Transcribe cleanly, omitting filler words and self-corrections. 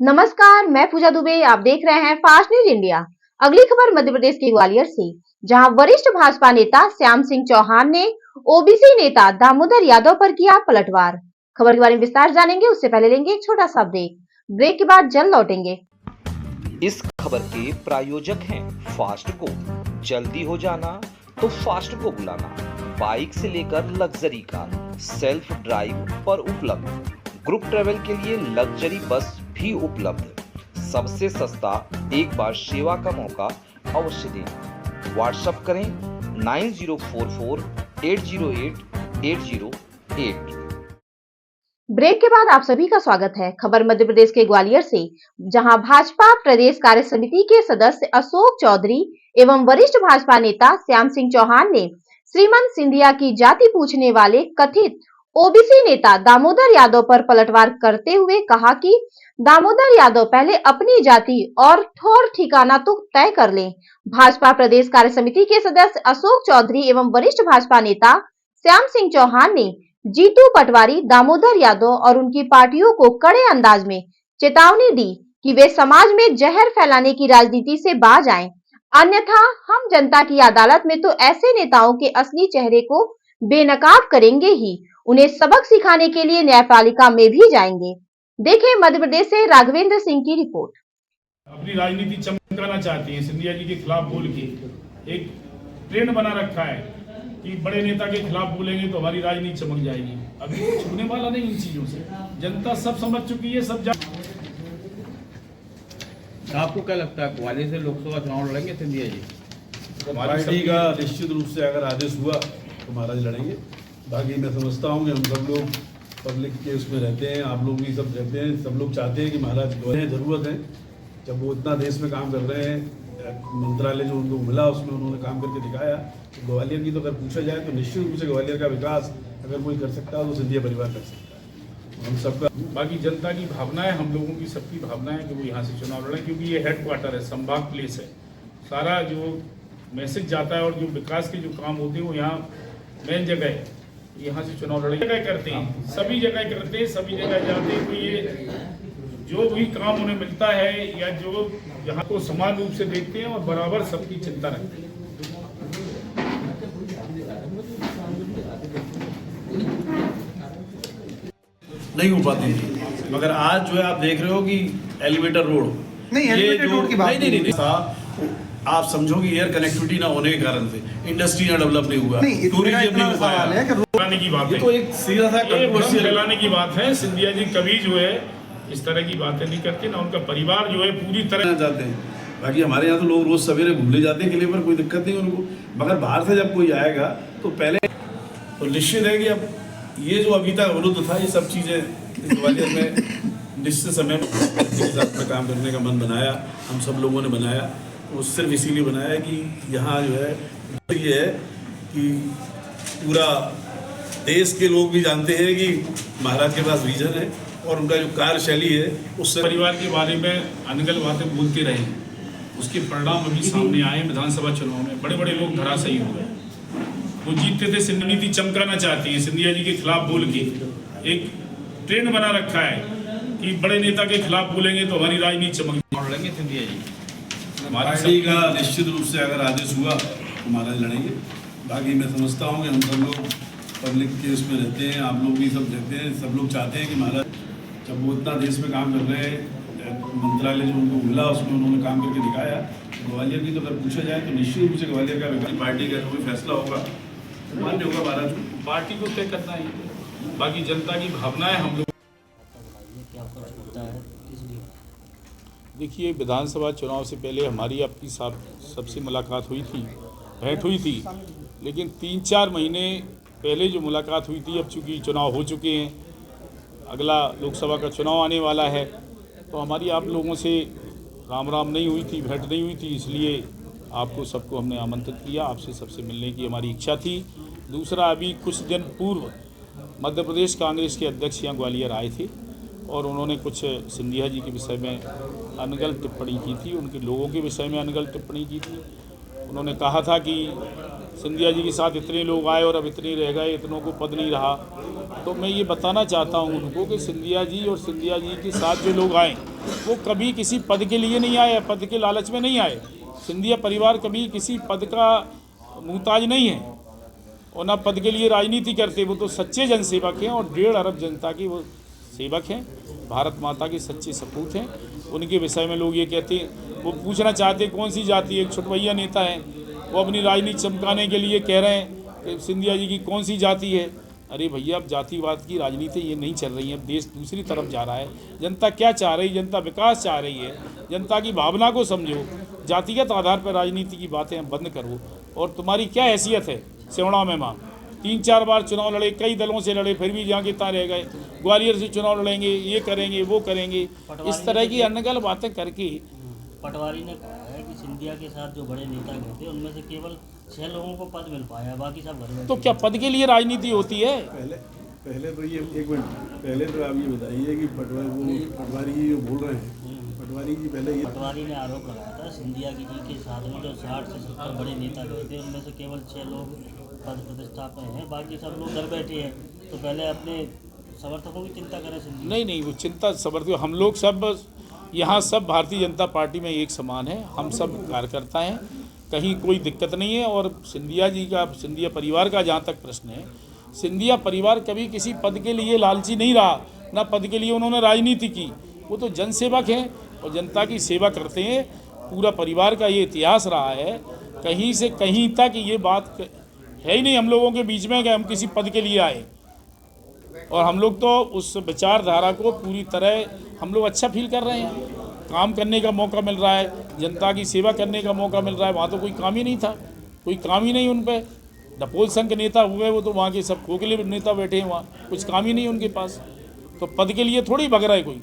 नमस्कार, मैं पूजा दुबे। आप देख रहे हैं फास्ट न्यूज इंडिया। अगली खबर मध्य प्रदेश के ग्वालियर से, जहां वरिष्ठ भाजपा नेता श्याम सिंह चौहान ने ओबीसी नेता दामोदर यादव पर किया पलटवार। खबर के बारे में विस्तार जानेंगे, उससे पहले लेंगे एक छोटा सा ब्रेक के बाद जल्द लौटेंगे। इस खबर के प्रायोजक हैं फास्ट को। जल्दी हो जाना तो फास्ट को बुलाना। बाइक से लेकर लग्जरी कार सेल्फ ड्राइव पर उपलब्ध। ग्रुप ट्रेवल के लिए लग्जरी बस भी उपलब्ध। सबसे सस्ता एक बार सेवा का मौका अवश्य दें। व्हाट्सएप करें 9044808808। ब्रेक के बाद आप सभी का स्वागत है। खबर मध्य प्रदेश के ग्वालियर से, जहां भाजपा प्रदेश कार्य समिति के सदस्य अशोक चौधरी एवं वरिष्ठ भाजपा नेता श्याम सिंह चौहान ने श्रीमंत सिंधिया की जाति पूछने वाले कथित ओबीसी नेता दामोदर यादव पर पलटवार करते हुए कहा कि दामोदर यादव पहले अपनी जाति और ठौर ठिकाना तो तय कर लें। भाजपा प्रदेश कार्य समिति के सदस्य अशोक चौधरी एवं वरिष्ठ भाजपा नेता श्याम सिंह चौहान ने जीतू पटवारी, दामोदर यादव और उनकी पार्टियों को कड़े अंदाज में चेतावनी दी कि वे समाज में जहर फैलाने की राजनीति से बाज आएं, अन्यथा हम जनता की अदालत में तो ऐसे नेताओं के असली चेहरे को बेनकाब करेंगे ही, उन्हें सबक सिखाने के लिए न्यायपालिका में भी जाएंगे। देखें मध्य प्रदेश से राघवेंद्र सिंह की रिपोर्ट। अपनी राजनीति चमकाना चाहती है, सिंधिया जी के खिलाफ बोल के एक ट्रेंड बना रखा है कि बड़े नेता के खिलाफ बोलेंगे तो हमारी राजनीति चमक जाएगी। अभी कुछ छूने वाला नहीं इन चीजों से, जनता सब समझ चुकी है, सब आपको क्या लगता है ग्वालियर से लोकसभा चुनाव लड़ेंगे सिंधिया जी? पार्टी का निश्चित रूप से अगर आदेश हुआ तो महाराज लड़ेंगे। बाकी मैं समझता हूँ कि हम सब लोग पब्लिक के उसमें रहते हैं, आप लोग भी सब रहते हैं, सब लोग चाहते हैं कि महाराज जरूरत है। जब वो इतना देश में काम कर रहे हैं, मंत्रालय जो उनको मिला उसमें उन्होंने काम करके दिखाया, तो ग्वालियर की तो अगर पूछा जाए तो निश्चित रूप से ग्वालियर का विकास अगर कोई कर सकता है तो सिंधिया परिवार कर सकता है। हम सबका बाकी जनता की भावना है, हम लोगों की सबकी भावना है कि वो यहाँ से चुनाव लड़ें, क्योंकि ये हेडक्वार्टर है, संभाग प्लेस है। सारा जो मैसेज जाता है और जो विकास के जो काम होते हैं वो यहाँ मेन जगह है, यहाँ से चुनाव लड़ेंगे। जगह करते हैं, सभी जगह करते हैं, सभी जगह जाते हैं। तो ये जो भी काम उन्हें मिलता है या जो यहाँ को समान रूप से देखते हैं और बराबर सबकी चिंता रखते हैं। नहीं हो पाती थी, मगर आज जो है आप देख रहे हो कि एलिवेटर रोड नहीं, एलिवेटर रोड की बात नहीं था। आप समझोगे एयर कनेक्टिविटी ना होने के कारण से इंडस्ट्री ना डेवलप नहीं हुआ, टूरिज्म नहीं हो पाया। फैलाने की बात है, तो एक सीधा सा फैलाने की बात है। सिंधिया जी कभी जो है इस तरह की बातें नहीं करते, ना उनका परिवार जो है पूरी तरह जाते हैं। बाकी हमारे यहाँ तो लोग रोज सवेरे घूमने जाते हैं किले पर, कोई दिक्कत नहीं उनको। मगर बाहर से जब कोई आएगा तो पहले तो निश्चित है कि अब ये जो अभी तक विरुद्ध था, ये सब चीज़ें ग्वालियर में निश्चित समय के साथ काम करने का मन बनाया, हम सब लोगों ने बनाया। वो सिर्फ इसीलिए बनाया कि यहाँ जो है ये है कि पूरा देश के लोग भी जानते हैं कि महाराज के पास विजन है और उनका जो कार्यशैली है उससे परिवार के बारे में अनगल बातें बोलते रहे, उसके परिणाम अभी सामने आए। विधानसभा चुनाव में बड़े बड़े लोग धराशायी हो गए। वो जीतते थे, नीति चमकाना चाहती है, सिंधिया जी के खिलाफ बोल के एक ट्रेंड बना रखा है कि बड़े नेता के खिलाफ बोलेंगे तो हमारी राजनीति चमक लड़ेंगे सिंधिया जी? पार्टी का निश्चित रूप से अगर आदेश हुआ तो महाराज लड़ेंगे। बाकी मैं समझता हूँ कि हम सब लोग पब्लिक के उसमें रहते हैं, आप लोग भी सब रहते हैं, सब लोग चाहते हैं कि महाराज जब वो इतना देश में काम कर रहे हैं, मंत्रालय जो उनको मिला उसमें उन्होंने काम करके दिखाया। ग्वालियर की तो अगर पूछा जाए तो निश्चित रूप से ग्वालियर का विकास पार्टी का जो भी फैसला होगा मान्य होगा। महाराज पार्टी को तय करना ही, बाकी जनता की भावना है। हम लोग देखिए, विधानसभा चुनाव से पहले हमारी आपकी सबसे मुलाकात हुई थी, भेंट हुई थी, लेकिन 3-4 महीने पहले जो मुलाकात हुई थी, अब चूँकि चुनाव हो चुके हैं, अगला लोकसभा का चुनाव आने वाला है, तो हमारी आप लोगों से राम राम नहीं हुई थी, भेंट नहीं हुई थी। इसलिए आपको सबको हमने आमंत्रित किया, आपसे सबसे मिलने की हमारी इच्छा थी। दूसरा, अभी कुछ दिन पूर्व मध्य प्रदेश कांग्रेस के अध्यक्ष यहाँ ग्वालियर आए थे और उन्होंने कुछ सिंधिया जी के विषय में अनगल टिप्पणी की थी, उनके लोगों के विषय में अनगल टिप्पणी की थी। उन्होंने कहा था कि सिंधिया जी के साथ इतने लोग आए और अब इतने रह गए, इतनों को पद नहीं रहा। तो मैं ये बताना चाहता हूँ उनको कि सिंधिया जी और सिंधिया जी के साथ जो लोग आए वो कभी किसी पद के लिए नहीं आए, पद के लालच में नहीं आए। सिंधिया परिवार कभी किसी पद का मुहताज नहीं है और ना पद के लिए राजनीति करते। वो तो सच्चे जनसेवक हैं और 1.5 अरब जनता के वो सेवक हैं, भारत माता के सच्चे सपूत हैं। उनके विषय में लोग ये कहते हैं, वो पूछना चाहते हैं कौन सी जाति है। एक छुटवैया नेता हैं, वो अपनी राजनीति चमकाने के लिए कह रहे हैं कि सिंधिया जी की कौन सी जाति है। अरे भैया, अब जातिवाद की राजनीति ये नहीं चल रही है, अब देश दूसरी तरफ जा रहा है। जनता क्या चाह रही है? जनता विकास चाह रही है। जनता की भावना को समझो, जातिगत आधार पर राजनीति की बातें बंद करो। और तुम्हारी क्या हैसियत है सिवड़ा में? माँ 3-4 बार चुनाव लड़े, कई दलों से लड़े, फिर भी जहाँ के तहाँ रह गए। ग्वालियर से चुनाव लड़ेंगे, ये करेंगे, वो करेंगे, इस तरह की अनगल बातें करके। पटवारी ने कहा है कि सिंधिया के साथ जो बड़े नेता गए थे उनमें से केवल 6 लोगों को पद मिल पाया, बाकी सब घर में। तो क्या पद के लिए राजनीति होती है? पहले तो ये एक मिनट, पहले तो आप ये बताइए कि पटवारी जी जो बोल रहे हैं, पटवारी जी पहले ये पटवारी ने आरोप लगाया था सिंधिया जी के साथ में जो 60 से 70 बड़े नेता गए थे उनमें से केवल 6 लोग पद प्रतिष्ठा पे हैं, बाकी सब लोग घर बैठे हैं। तो पहले अपने समर्थकों की चिंता करें सिंधिया। नहीं, वो चिंता समर्थक, हम लोग सब यहाँ सब भारतीय जनता पार्टी में एक समान है। हम सब कार्यकर्ता हैं, कहीं कोई दिक्कत नहीं है। और सिंधिया जी का, सिंधिया परिवार का जहाँ तक प्रश्न है, सिंधिया परिवार कभी किसी पद के लिए लालची नहीं रहा, ना पद के लिए उन्होंने राजनीति की। वो तो जनसेवक हैं और जनता की सेवा करते हैं। पूरा परिवार का ये इतिहास रहा है, कहीं से कहीं तक ये बात है ही नहीं हम लोगों के बीच में कि हम किसी पद के लिए आए। और हम लोग तो उस विचारधारा को पूरी तरह हम लोग अच्छा फील कर रहे हैं। काम करने का मौका मिल रहा है, जनता की सेवा करने का मौका मिल रहा है। वहाँ तो कोई काम ही नहीं था, कोई काम ही नहीं उन पर। डपोल संघ के नेता हुए, वो तो वहाँ के सब खोखले नेता बैठे हैं, वहाँ कुछ काम ही नहीं उनके पास। तो पद के लिए थोड़ी भग रहा है कोई।